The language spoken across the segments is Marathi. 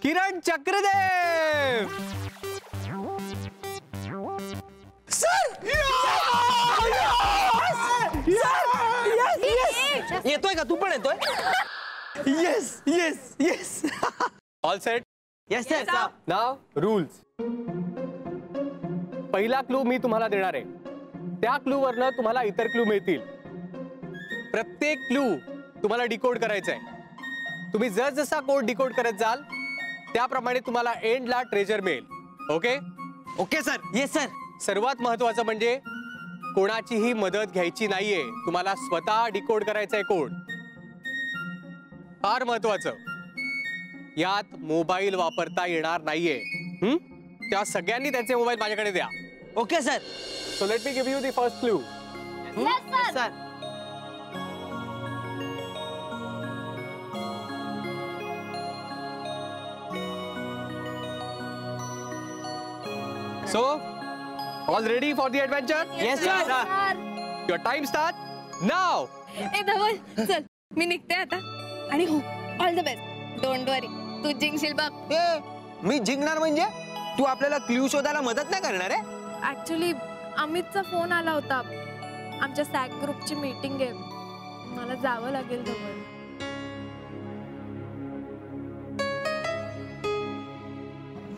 किरण चक्रदेव. येतोय का तू पण येतोय? Yes yes yes. All set? Yes sir. नाव रूल्स. पहिला क्लू मी तुम्हाला देणार आहे, त्या क्लू वरनं तुम्हाला इतर क्लू मिळतील. प्रत्येक क्लू तुम्हाला डिकोड करायचा आहे. तुम्ही जसा कोड डिकोड करत जाल त्याप्रमाणे तुम्हाला एंडला ट्रेजर मिळेल. Okay okay sir. Yes sir. सर्वात महत्वाचं म्हणजे कोणाचीही मदत घ्यायची नाहीये, तुम्हाला स्वतः डिकोड करायचा आहे कोड. फार महत्वाचं, यात मोबाईल वापरता येणार नाहीये. त्या सगळ्यांनी त्यांचे मोबाईल माझ्याकडे द्या. Okay sir. So let me give you the first clue. Yes sir. So, all ready for the adventure? Yes, sir. Your time start now. ए धवल, चल मी निघते आता. आणि हो, ऑल द बेस्ट. डोंट वरी, तू जिंकशील बघ. मी जिंकणार म्हणजे? तू आपल्याला क्ल्यू शोधायला मदत नाही करणार आहे? ऍक्च्युली अमितचा फोन आला होता. आमच्या सॅक ग्रुपची मीटिंग आहे, मला जावं लागेल धवल.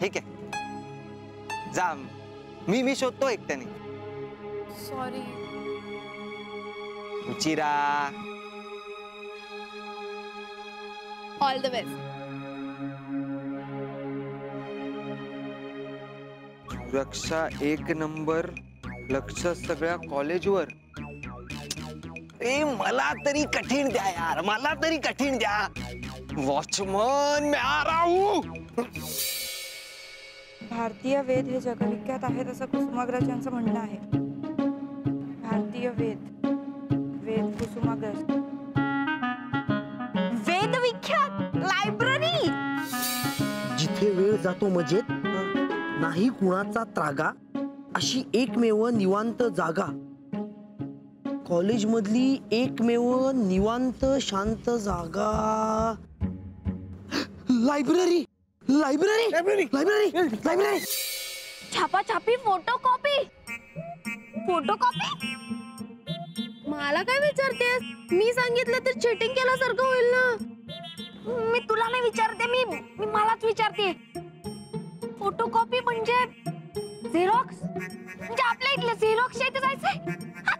ठीक आहे, जा. मी शोधतो एकट्याने. सॉरी. उचिरा. All the best. सुरक्षा 1 नंबर, लक्ष सगळ्या कॉलेजवर. ए मला तरी कठीण द्या यार, मला तरी कठीण द्या. वॉचमन मैं आ रहा हूं. भारतीय वेद हे जगविख्यात आहेत असं कुसुमाग्रज यांचं म्हणणं आहे. भारतीय वेद, वेद कुसुमाग्रज. वेद विख्यात लायब्ररी. जिथे वेळ जातो मजेत, नाही कुणाचा त्रागा, अशी एकमेव निवांत जागा. कॉलेज मधली एकमेव निवांत शांत जागा. लायब्ररी. लायब्ररी. लायब्ररी. लायब्ररी. छापाछापी, फोटोकॉपी. फोटोकॉपी. मला काय विचारतेस? मी सांगितलं तर चीटिंग केल्यासारखं होईल ना. मी तुला नाही विचारते, मी मलाच विचारते. फोटोकॉपी म्हणजे झेरॉक्स. म्हणजे आपल्या इथलं झेरॉक्स इथे जायचंय.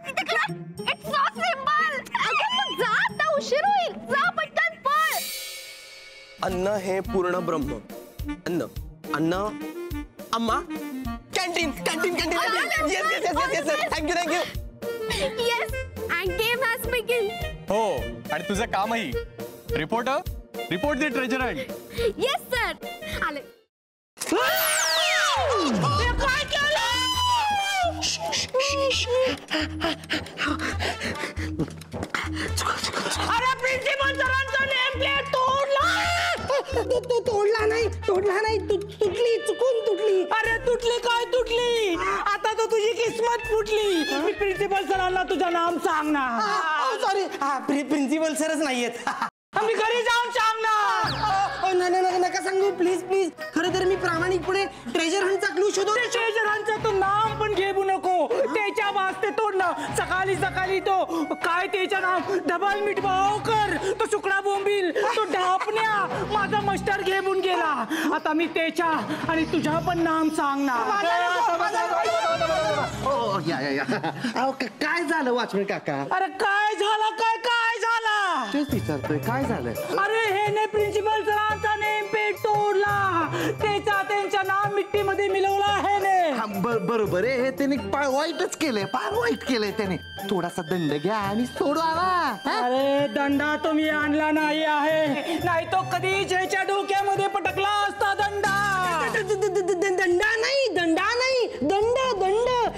तिथे काय? It's so simple. अगं जा, आता उशीर होईल. जा पटकन पळ. अन्न हे पूर्ण ब्रह्म. अन्न. अन्न. अम्मा. Canteen canteen canteen. Yes yes yes yes sir. Thank you thank you. Yes, and game has begin. हो, आणि तुझं कामही. Reporter, report the treasure hunt. Yes sir. आले. काय केलं? अरे प्रिन्सिपल सरांचा नेम प्लेट तोडला. तोडला नाही, तोडला नाही, तुटली, चुकून तुटली. अरे तुटली काय तुटली? आता तर तुझी किस्मत फुटली. मी प्रिन्सिपल सरांना तुझं नाम सांग ना. सॉरी, प्रिन्सिपल सरच नाहीयेत. मी घरी जाऊन सांगणार. नाही नका सांगू, प्लीज प्लीज. खरं तर मी प्रामाणिकपणे ट्रेजर हंटचा क्लू शोधतो. ट्रेजर हंटचा तो नाम पण घेऊ नको. त्याच्या वास्ते तोडलं. सकाळी सकाळी तो काय त्याचं नाव, डबल मीठ भावकर, तो सुकडा बोंबील, तो ढापण्या माझा मास्टर घेऊन गेला. आता मी त्याच्या आणि तुझा पण नाम सांगणार. काय झालं वॉचमन काका? अरे काय झालं? काय झालं? तेच विचारतोय, काय झालं? अरे हे ने प्रिन्सिपल सरांचा नेम पेट तोडला. त्यांच्या नाम मिट्टी मध्ये मिळवला आहे ने. बरोबर आहे, हे त्याने वाईटच केलंय, फार वाईट केलंय त्याने. थोडासा दंड घ्या आणि सोडवा. अरे दंडा तुम्ही आणला नाही आहे, नाही तो कधी ज्याच्या डोक्यामध्ये पटकला असता. दंडा नाही, दंड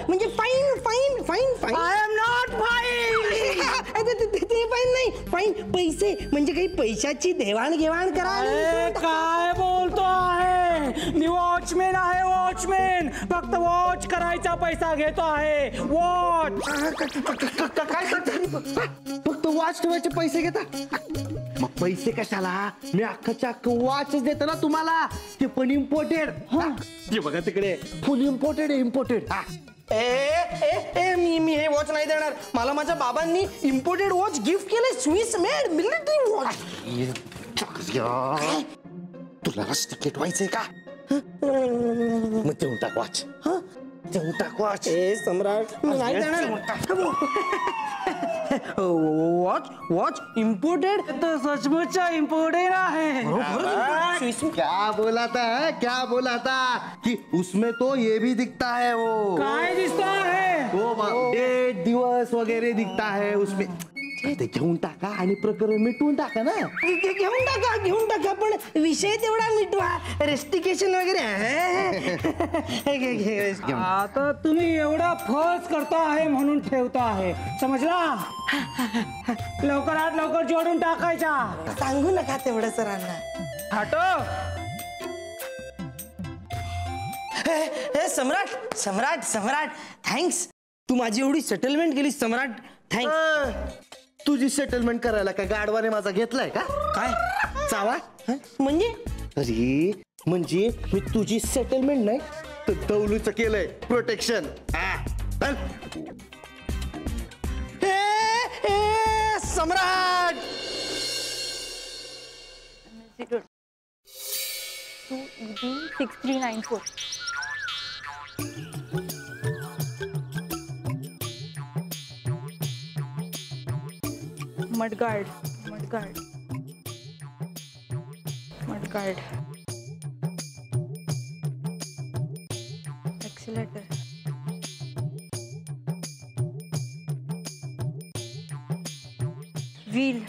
म्हणजे fine. I am not fine. ते फाईन नाही, फाईन. पैसे म्हणजे काही पैशाची देवाणघेवाण अरे काय बोलतो आहे मी? वॉचमॅन आहे, वॉचमॅन. फक्त वॉच करायचा पैसा घेतो आहे. वॉच. काय फक्त वॉच ठेवायचे पैसे घेता? मग पैसे कशाला? मी अख्खाच्या अख्ख वॉच देतो ना तुम्हाला. ते पण इम्पोर्टेड. हे बघा तिकडे फुल इम्पोर्टेड आहे, इम्पोर्टेड. मी हे वॉच नाही देणार. मला माझ्या बाबांनी इम्पोर्टेड वॉच गिफ्ट केले. Swiss made military watch. तुला तिकीट व्हायचंय का? मग देऊन टाक वॉच. देऊन टाक वॉच. सम्राट मी नाही देणार. Watch watch imported. तो सचमुच इम्पोर्टेड आहे. क्या बोला था, क्या बोला था कि उसमें तो ये भी दिखता है. वो काय दिसतो आहे? वो डेट दिवस वगैरे दिखता है उसमें. ते घेऊन टाका आणि प्रकरण मिटवून टाका ना. घेऊन टाका पण विषय तेवढा मिटवा. रेस्टिकेशन वगैरे. आता तुम्ही एवढा फस करता आहे म्हणून ठेवता आहे, समजला? लवकरात लवकर जोडून टाकायचा. सांगू नका तेवढं सरांना. हटो. सम्राट सम्राट सम्राट थँक्स. तू माझी एवढी सेटलमेंट केली सम्राट. थँक्स. तुझी सेटलमेंट करायला काय गाडवाने माझा घेतलाय का? काय चावा म्हणजे? अरे म्हणजे मी तुझी सेटलमेंट नाही तर दौलूचं केलंय प्रोटेक्शन. सम्राट. 6394. Mudguard. Accelerator. Wheel.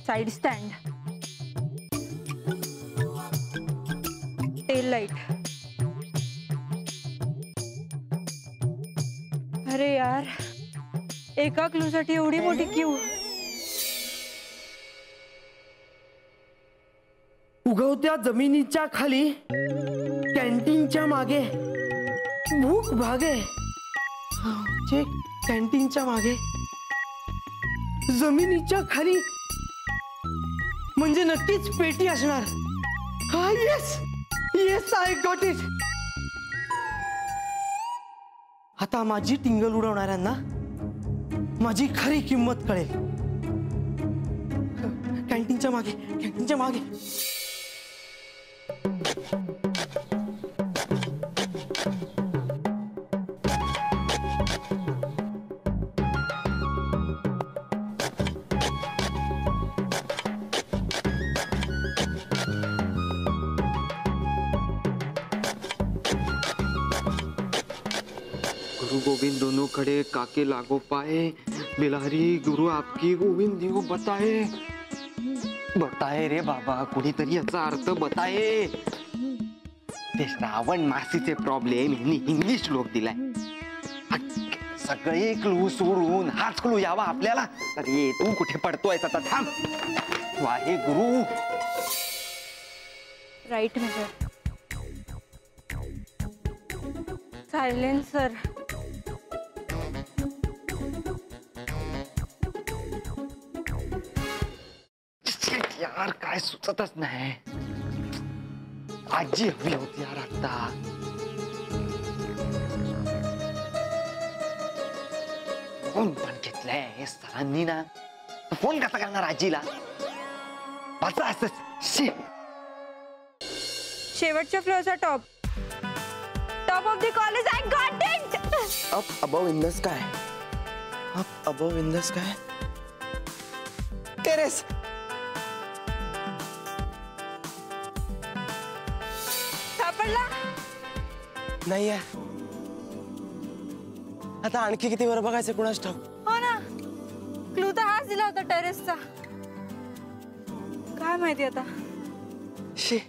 Side stand. Tail light. अरे यार, एका क्लू साठी एवढी मोठी क्यू. उगवत्या जमिनीच्या खाली कॅन्टीनच्या मागे भूक भागे. कॅन्टीनच्या मागे जमिनीच्या खाली म्हणजे नक्कीच पेटी असणार. हा yes yes I got it. आता माझी टिंगल उडवणाऱ्यांना माझी खरी किंमत कळेल. कॅन्टीनच्या मागे कॅन्टीनच्या मागे. गुरु गोविंद दोनों खड़े काके लागो पाए. बिलारी गुरु आपकी गोविंद देव बताए. बताए रे बाबा, कुणीतरी याचा अर्थ बताए. ते श्रावण मासीचे प्रॉब्लेम इंग्लिश लोक दिलाय. सगळे क्लू सोडून हाच क्लू यावा आपल्याला. अरे तू कुठे पडतोय आता? थांब. Wahe Guru. Right major. Silencer. यार काय सुचतच नाही. आजी हवी होती यार आता. फोन पण घेतलाय सरांनी ना. फोन कसा करणार आजीला? वाचा असं. शेवटच्या फ्लोअरचा top. Top of the college. I got it. Up above in the sky. Up above in the sky. Terrace. सापडला? नाही आहे. आता आणखी किती वर बघायचं कुणाच ठाऊक. हो ना, क्लू तर हाच दिला होता टेरेसचा. काय माहिती आता. शी